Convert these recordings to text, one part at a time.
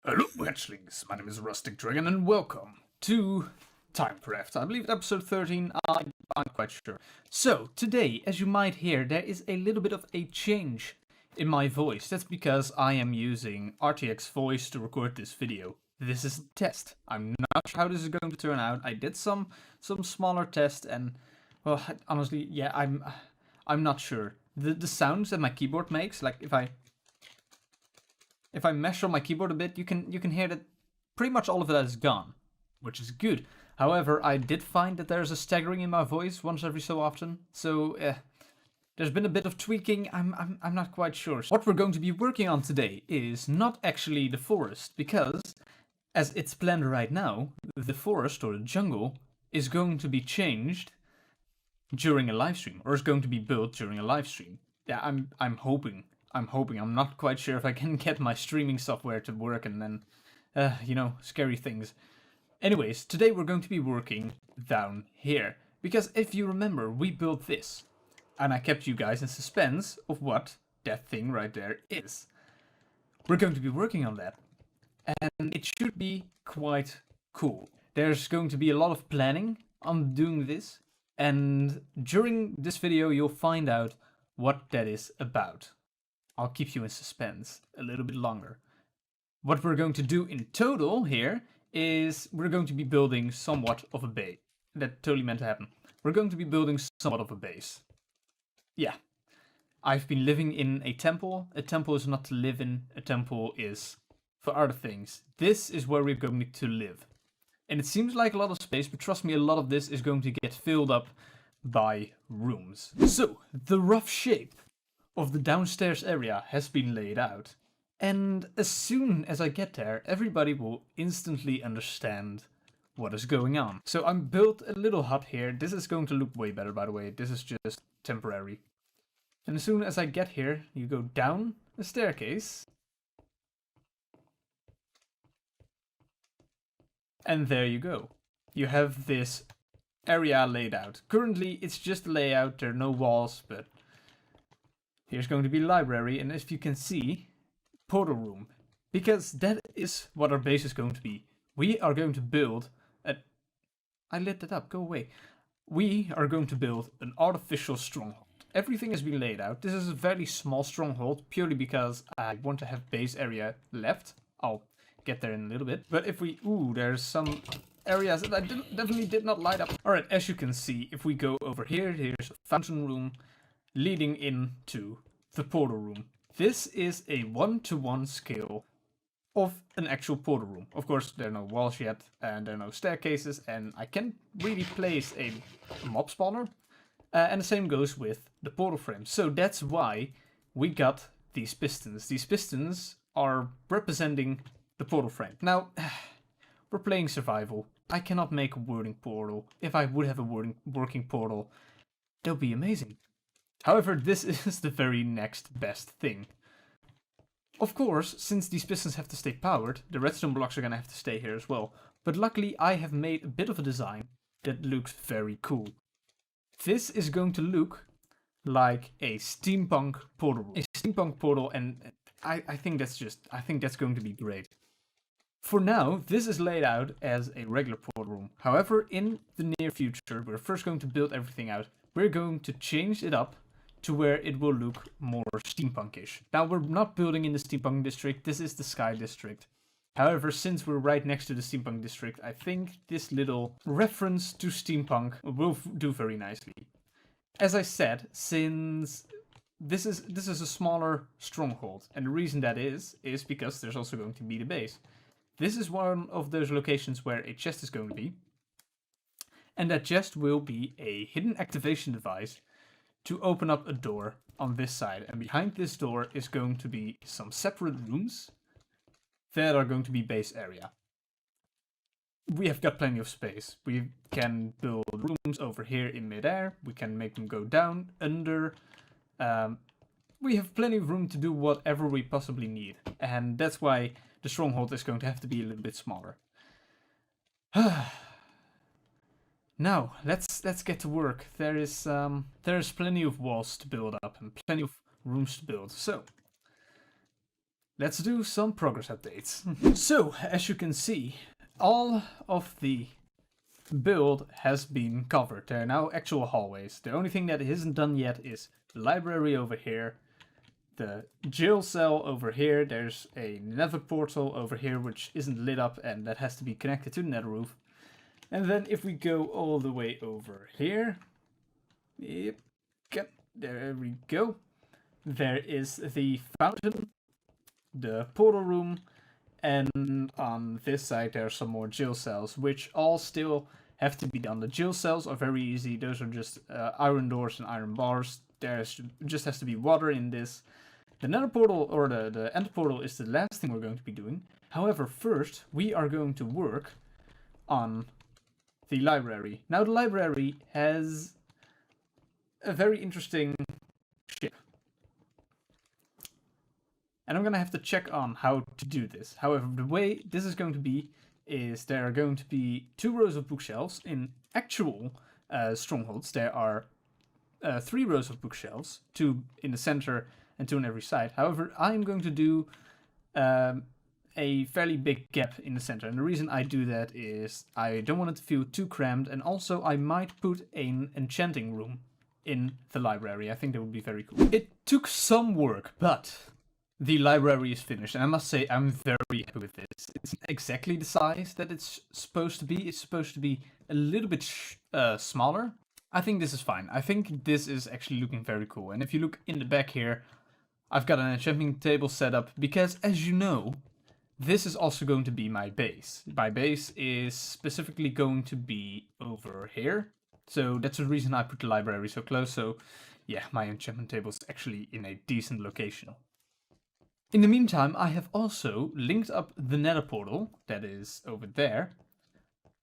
Hello, hatchlings. My name is RusticDragon, and welcome to TimeCraft. I believe episode 13. I'm quite sure. So today, as you might hear, there is a little bit of a change in my voice. That's because I am using RTX voice to record this video. This is a test. I'm not sure how this is going to turn out. I did some smaller tests, and well, honestly, yeah, I'm not sure. The sounds that my keyboard makes, like if I mesh on my keyboard a bit, you can hear that pretty much all of that is gone, which is good. However, I did find that there's a staggering in my voice once every so often, so there's been a bit of tweaking. I'm not quite sure. What we're going to be working on today is not actually the forest, because as it's planned right now, the forest or the jungle is going to be changed during a live stream, or is going to be built during a live stream. Yeah, I'm hoping. I'm not quite sure if I can get my streaming software to work and then, scary things. Anyways, today we're going to be working down here. Because if you remember, we built this. And I kept you guys in suspense of what that thing right there is. We're going to be working on that. And it should be quite cool. There's going to be a lot of planning on doing this. And during this video, you'll find out what that is about. I'll keep you in suspense a little bit longer. What we're going to do in total here is we're going to be building somewhat of a base. That totally meant to happen. We're going to be building somewhat of a base. Yeah. I've been living in a temple. A temple is not to live in. A temple is for other things. This is where we're going to live. And it seems like a lot of space, but trust me, a lot of this is going to get filled up by rooms. So, the rough shape of the downstairs area has been laid out. And as soon as I get there, everybody will instantly understand what is going on. So I built a little hut here. This is going to look way better, by the way. This is just temporary. And as soon as I get here, you go down the staircase. And there you go. You have this area laid out. Currently, it's just a layout. There are no walls, but here's going to be library, and as you can see, portal room. Because that is what our base is going to be. We are going to build I lit that up, go away. We are going to build an artificial stronghold. Everything has been laid out. This is a very small stronghold, purely because I want to have base area left. I'll get there in a little bit. But if we... Ooh, there's some areas that I definitely did not light up. Alright, as you can see, if we go over here, here's a fountain room leading into the portal room. This is a 1-to-1 scale of an actual portal room. Of course, there are no walls yet, and there are no staircases, and I can't really place a mob spawner. And the same goes with the portal frame. So that's why we got these pistons. These pistons are representing the portal frame. Now, we're playing survival. I cannot make a working portal. If I would have a working portal, that would be amazing. However, this is the very next best thing. Of course, since these pistons have to stay powered, the redstone blocks are gonna have to stay here as well. But luckily, I have made a bit of a design that looks very cool. This is going to look like a steampunk portal room. A steampunk portal, and I think that's going to be great. For now, this is laid out as a regular portal room. However, in the near future, we're first going to build everything out. We're going to change it up to where it will look more steampunkish. Now, we're not building in the steampunk district, this is the sky district. However, since we're right next to the steampunk district, I think this little reference to steampunk will do very nicely. As I said, since this is a smaller stronghold, and the reason that is because there's also going to be the base. This is one of those locations where a chest is going to be, and that chest will be a hidden activation device to open up a door on this side. And behind this door is going to be some separate rooms that are going to be base area. We have got plenty of space. We can build rooms over here in midair. We can make them go down, under. We have plenty of room to do whatever we possibly need. And that's why the stronghold is going to have to be a little bit smaller. Now, let's get to work. There's plenty of walls to build up and plenty of rooms to build. So, let's do some progress updates. So, as you can see, all of the build has been covered. There are now actual hallways. The only thing that isn't done yet is the library over here, the jail cell over here, there's a nether portal over here which isn't lit up and that has to be connected to the nether roof. And then if we go all the way over here, yep, there we go. There is the fountain, the portal room, and on this side there are some more jail cells, which all still have to be done. The jail cells are very easy. Those are just iron doors and iron bars. There just has to be water in this. The nether portal, or the end portal, is the last thing we're going to be doing. However, first we are going to work on the library. Now the library has a very interesting ship. And I'm going to have to check on how to do this. However, the way this is going to be is there are going to be 2 rows of bookshelves. In actual strongholds, there are 3 rows of bookshelves, 2 in the center and 2 on every side. However, I'm going to do a fairly big gap in the center. And the reason I do that is I don't want it to feel too cramped. And also I might put an enchanting room in the library. I think that would be very cool. It took some work, but the library is finished. And I must say I'm very happy with this. It's not exactly the size that it's supposed to be. It's supposed to be a little bit smaller. I think this is fine. I think this is actually looking very cool. And if you look in the back here, I've got an enchanting table set up because, as you know, this is also going to be my base. My base is specifically going to be over here. So that's the reason I put the library so close. So yeah, my enchantment table is actually in a decent location. In the meantime, I have also linked up the nether portal that is over there.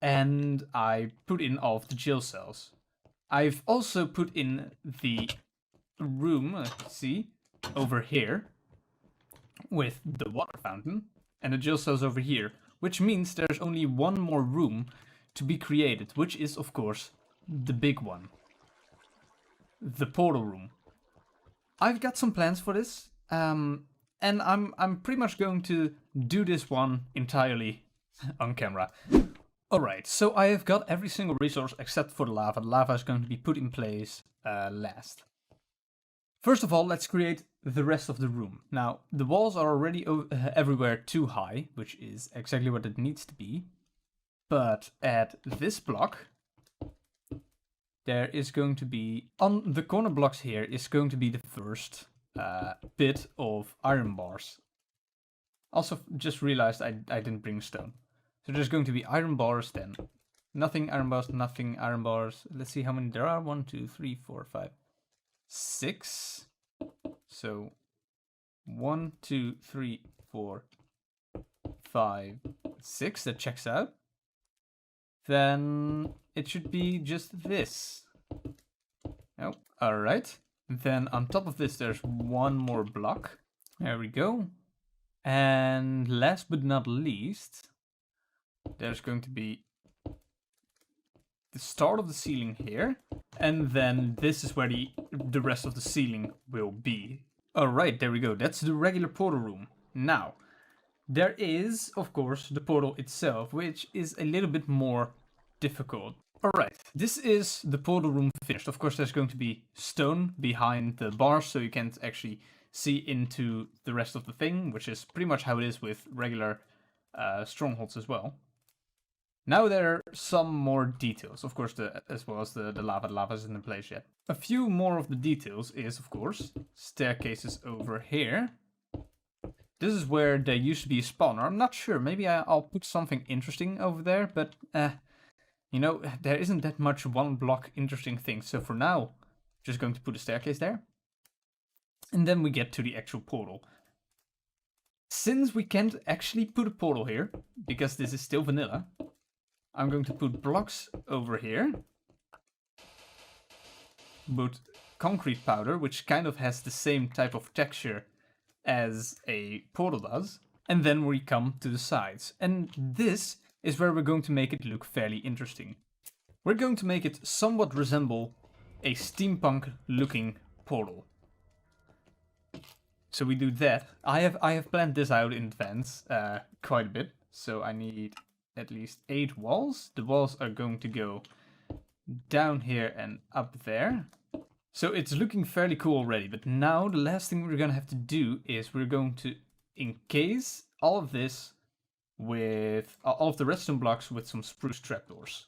And I put in all of the jail cells. I've also put in the room, let's see, over here with the water fountain and the jail cells over here, which means there's only one more room to be created, which is of course the big one, the portal room. I've got some plans for this, and I'm pretty much going to do this one entirely on camera. Alright, so I have got every single resource except for the lava. The lava is going to be put in place last. First of all, let's create the rest of the room. Now, the walls are already everywhere too high, which is exactly what it needs to be. But at this block, there is going to be, on the corner blocks here, is going to be the first bit of iron bars. Also, just realized I didn't bring stone. So there's going to be iron bars then. Nothing iron bars, nothing iron bars. Let's see how many there are. 1, 2, 3, 4, 5, 6. So 1, 2, 3, 4, 5, 6. That checks out. Then it should be just this. Oh, alright. Then on top of this there's one more block. There we go. And last but not least, there's going to be the start of the ceiling here. And then this is where the rest of the ceiling will be. Alright, there we go. That's the regular portal room. Now, there is, of course, the portal itself, which is a little bit more difficult. Alright, this is the portal room finished. Of course, there's going to be stone behind the bars, so you can't actually see into the rest of the thing, which is pretty much how it is with regular strongholds as well. Now there are some more details, of course, as well as the lava. The lava isn't in place yet. A few more of the details is, of course, staircases over here. This is where there used to be a spawner. I'm not sure, maybe I'll put something interesting over there, but you know, there isn't that much one block interesting things. So for now, just going to put a staircase there. And then we get to the actual portal. Since we can't actually put a portal here, because this is still vanilla, I'm going to put blocks over here. Put concrete powder, which kind of has the same type of texture as a portal does. And then we come to the sides. And this is where we're going to make it look fairly interesting. We're going to make it somewhat resemble a steampunk looking portal. So we do that. I have planned this out in advance quite a bit. So I need at least 8 walls. The walls are going to go down here and up there. So it's looking fairly cool already. But now the last thing we're going to have to do is we're going to encase all of this with all of the redstone blocks with some spruce trapdoors.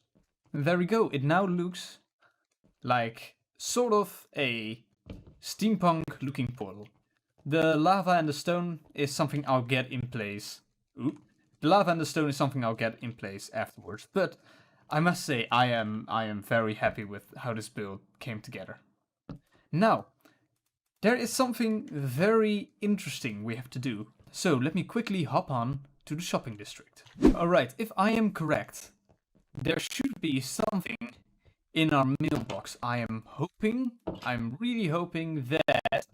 And there we go. It now looks like sort of a steampunk looking portal. The lava and the stone is something I'll get in place. Ooh. The lava and the stone is something I'll get in place afterwards. But I must say I am very happy with how this build came together. Now, there is something very interesting we have to do. So let me quickly hop on to the shopping district. Alright, if I am correct, there should be something in our mailbox. I'm really hoping that...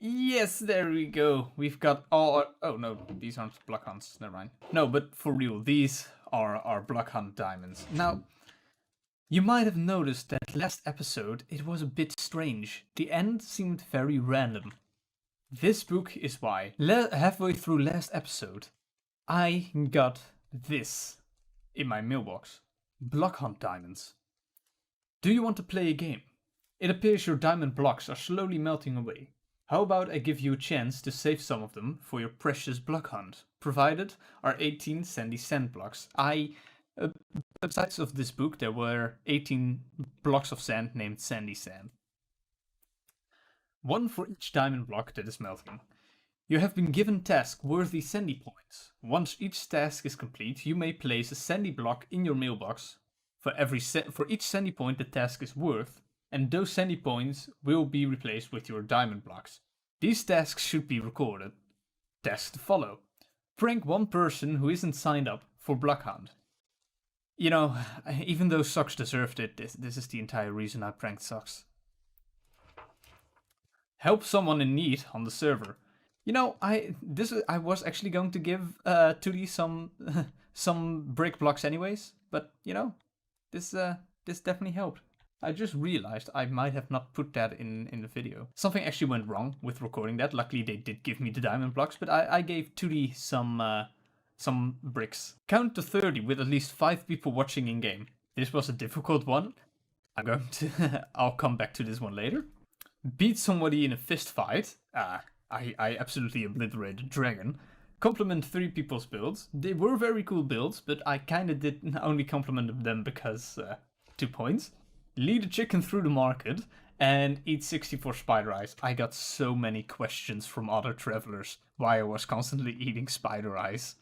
Yes, there we go. We've got all our... Oh no, these aren't block hunts, never mind. No, but for real, these are our block hunt diamonds. Now, you might have noticed that last episode it was a bit strange. The end seemed very random. This book is why. Halfway through last episode, I got this in my mailbox. Block hunt diamonds. Do you want to play a game? It appears your diamond blocks are slowly melting away. How about I give you a chance to save some of them for your precious block hunt? Provided are 18 sandy sand blocks. Besides of this book, there were 18 blocks of sand named sandy sand. One for each diamond block that is melting. You have been given task worthy sandy points. Once each task is complete, you may place a sandy block in your mailbox for each sandy point the task is worth, and those sandy points will be replaced with your diamond blocks. These tasks should be recorded. Tasks to follow. Prank one person who isn't signed up for block hunt. You know, even though Socks deserved it, this is the entire reason I pranked Socks. Help someone in need on the server. You know, I was actually going to give Tootie some brick blocks anyways, but you know, this definitely helped. I just realized I might have not put that in the video. Something actually went wrong with recording that. Luckily they did give me the diamond blocks, but I gave Tootie some bricks. Count to 30 with at least 5 people watching in game. This was a difficult one. I'll come back to this one later. Beat somebody in a fist fight. I absolutely obliterated Dragon. Compliment 3 people's builds. They were very cool builds, but I kinda did only compliment them because 2 points. Lead a chicken through the market and eat 64 spider eyes. I got so many questions from other travelers why I was constantly eating spider eyes.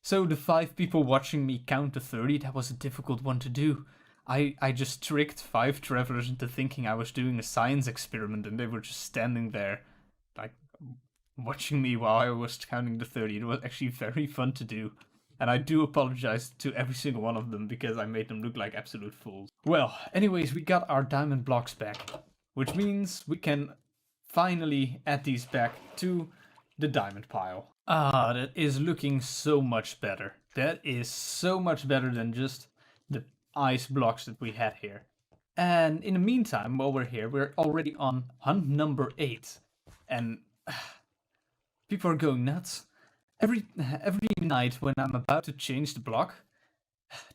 So the 5 people watching me count to 30, that was a difficult one to do. I just tricked 5 travelers into thinking I was doing a science experiment and they were just standing there, like, watching me while I was counting to 30. It was actually very fun to do. And I do apologize to every single one of them because I made them look like absolute fools. Well, anyways, we got our diamond blocks back, which means we can finally add these back to the diamond pile. Ah, that is looking so much better. That is so much better than just the ice blocks that we had here. And in the meantime, while we're here, we're already on hunt number 8. And people are going nuts. Every night when I'm about to change the block,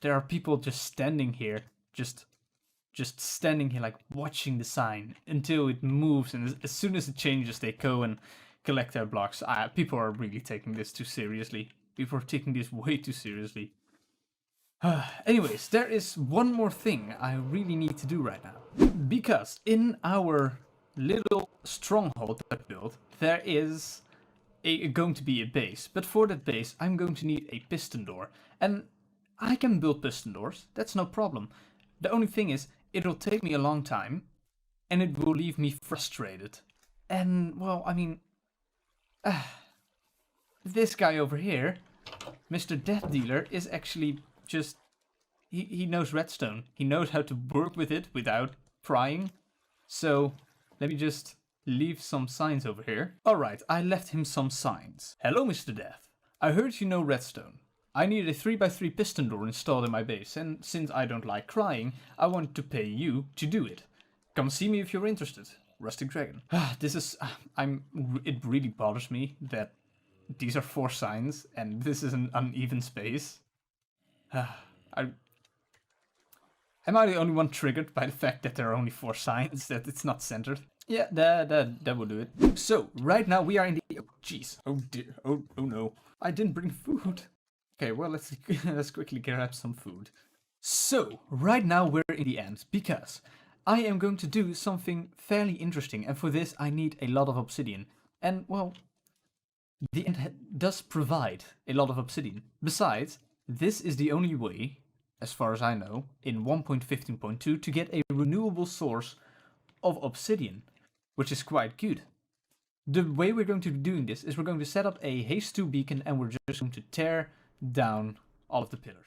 there are people just standing here, just standing here like watching the sign until it moves, and as soon as it changes they go and collect their blocks. People are really taking this too seriously. People are taking this way too seriously. Anyways, there is one more thing I really need to do right now. Because in our little stronghold that I built, there is going to be a base, but for that base I'm going to need a piston door, and I can build piston doors, that's no problem. The only thing is, it'll take me a long time, and it will leave me frustrated. And, well, I mean, this guy over here, Mr. Death Dealer, is actually just, he knows redstone. He knows how to work with it without prying. So, let me just leave some signs over here. Alright, I left him some signs. Hello, Mr. Death. I heard you know redstone. I need a 3x3 piston door installed in my base, and since I don't like crying, I want to pay you to do it. Come see me if you're interested. RusticDragon. This is... it really bothers me that these are 4 signs and this is an uneven space. Am I the only one triggered by the fact that there are only 4 signs, that it's not centered? Yeah, that will do it. So, right now we are in the... Oh, jeez. Oh, dear. Oh, no. I didn't bring food. Okay, well, let's quickly grab some food. So, right now we're in the end, because I am going to do something fairly interesting, and for this I need a lot of obsidian. And, well, the end does provide a lot of obsidian. Besides, this is the only way, as far as I know, in 1.15.2 to get a renewable source of obsidian, which is quite good. The way we're going to be doing this is we're going to set up a haste 2 beacon and we're just going to tear down all of the pillars.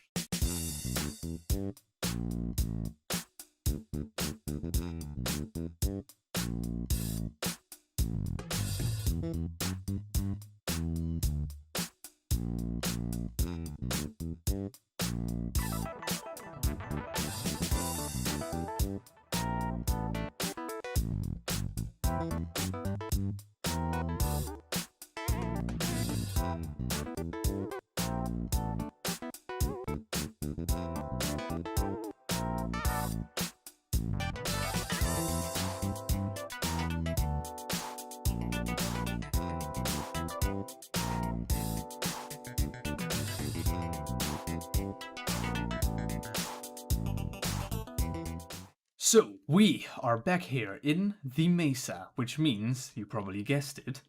So, we are back here in the Mesa, which means, you probably guessed it,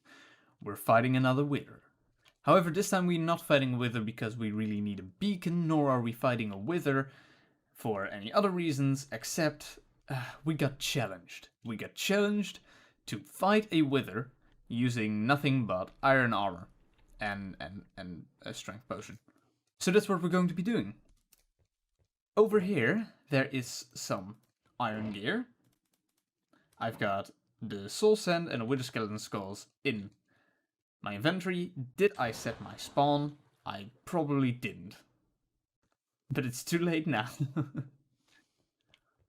we're fighting another wither. However, this time we're not fighting a wither because we really need a beacon, nor are we fighting a wither for any other reasons, except we got challenged. We got challenged to fight a wither using nothing but iron armor and a strength potion. So that's what we're going to be doing. Over here, there is some iron gear. I've got the soul sand and the wither skeleton skulls in my inventory. Did I set my spawn? I probably didn't. But it's too late now.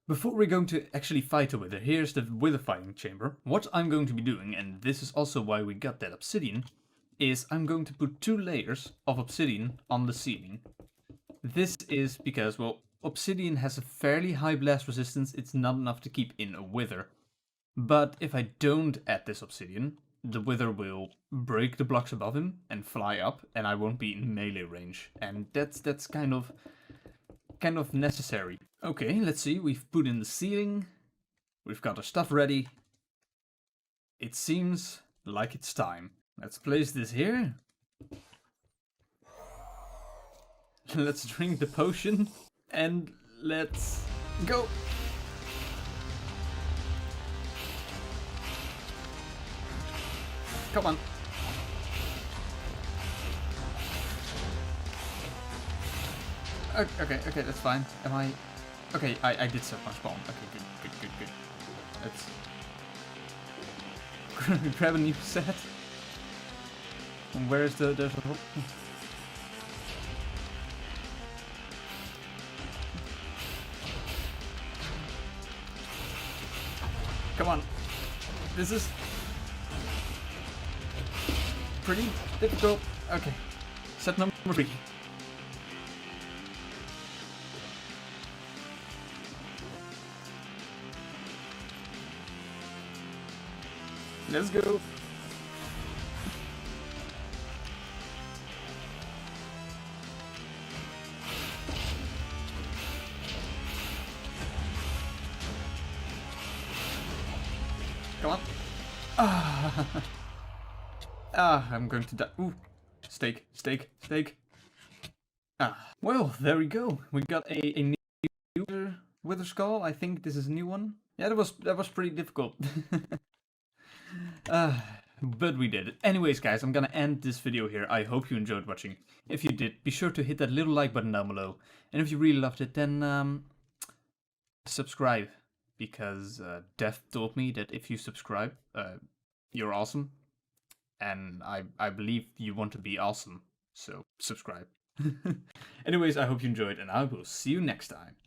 Before we're going to actually fight a wither, here's the wither fighting chamber. What I'm going to be doing, and this is also why we got that obsidian, is I'm going to put 2 layers of obsidian on the ceiling. This is because, well, obsidian has a fairly high blast resistance. It's not enough to keep in a wither. But if I don't add this obsidian, the wither will break the blocks above him and fly up, and I won't be in melee range. And that's kind of necessary. Okay, let's see. We've put in the ceiling. We've got our stuff ready. It seems like it's time. Let's place this here. Let's drink the potion. And let's go. Come on. Okay, that's fine. Am I... Okay, I did set my spawn. Okay, good. Let's... grab a new set. And where is there's a... Come on. This is pretty difficult. Okay. Set number 3. Let's go. Come on. I'm going to die. Ooh. Steak. Well, there we go. We got a new wither skull. I think this is a new one. Yeah, that was pretty difficult. But we did it. Anyways, guys, I'm gonna end this video here. I hope you enjoyed watching. If you did, be sure to hit that little like button down below. And if you really loved it, then subscribe. Because Death told me that if you subscribe, you're awesome. And I believe you want to be awesome. So subscribe. Anyways, I hope you enjoyed, and I will see you next time.